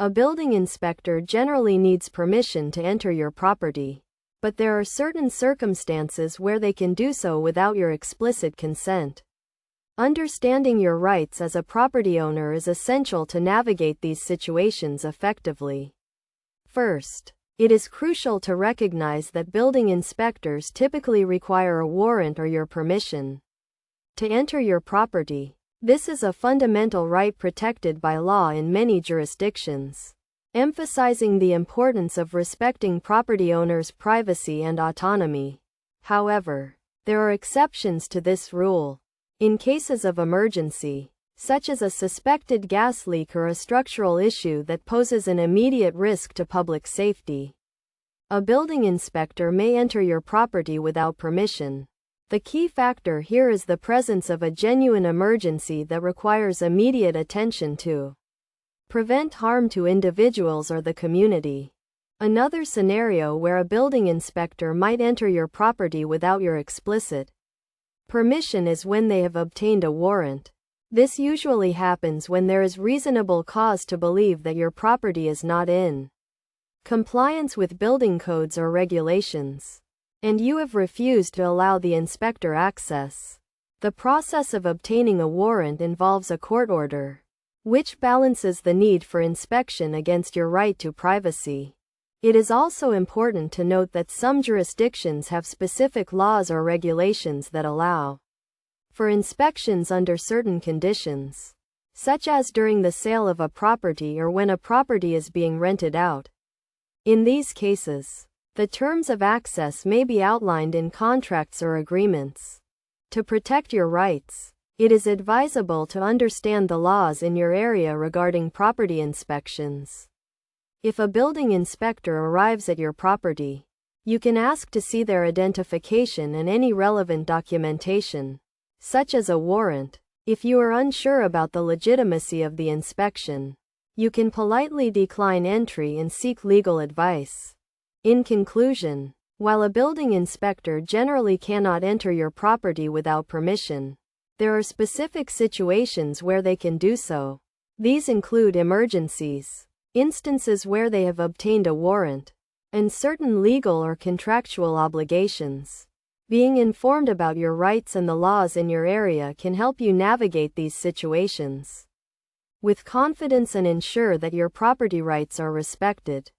A building inspector generally needs permission to enter your property, but there are certain circumstances where they can do so without your explicit consent. Understanding your rights as a property owner is essential to navigate these situations effectively. First, it is crucial to recognize that building inspectors typically require a warrant or your permission to enter your property. This is a fundamental right protected by law in many jurisdictions, emphasizing the importance of respecting property owners' privacy and autonomy. However, there are exceptions to this rule. In cases of emergency, such as a suspected gas leak or a structural issue that poses an immediate risk to public safety, a building inspector may enter your property without permission. The key factor here is the presence of a genuine emergency that requires immediate attention to prevent harm to individuals or the community. Another scenario where a building inspector might enter your property without your explicit permission is when they have obtained a warrant. This usually happens when there is reasonable cause to believe that your property is not in compliance with building codes or regulations, and you have refused to allow the inspector access. The process of obtaining a warrant involves a court order, which balances the need for inspection against your right to privacy. It is also important to note that some jurisdictions have specific laws or regulations that allow for inspections under certain conditions, such as during the sale of a property or when a property is being rented out. In these cases, the terms of access may be outlined in contracts or agreements. To protect your rights, it is advisable to understand the laws in your area regarding property inspections. If a building inspector arrives at your property, you can ask to see their identification and any relevant documentation, such as a warrant. If you are unsure about the legitimacy of the inspection, you can politely decline entry and seek legal advice. In conclusion, while a building inspector generally cannot enter your property without permission, there are specific situations where they can do so. These include emergencies, instances where they have obtained a warrant, and certain legal or contractual obligations. Being informed about your rights and the laws in your area can help you navigate these situations with confidence and ensure that your property rights are respected.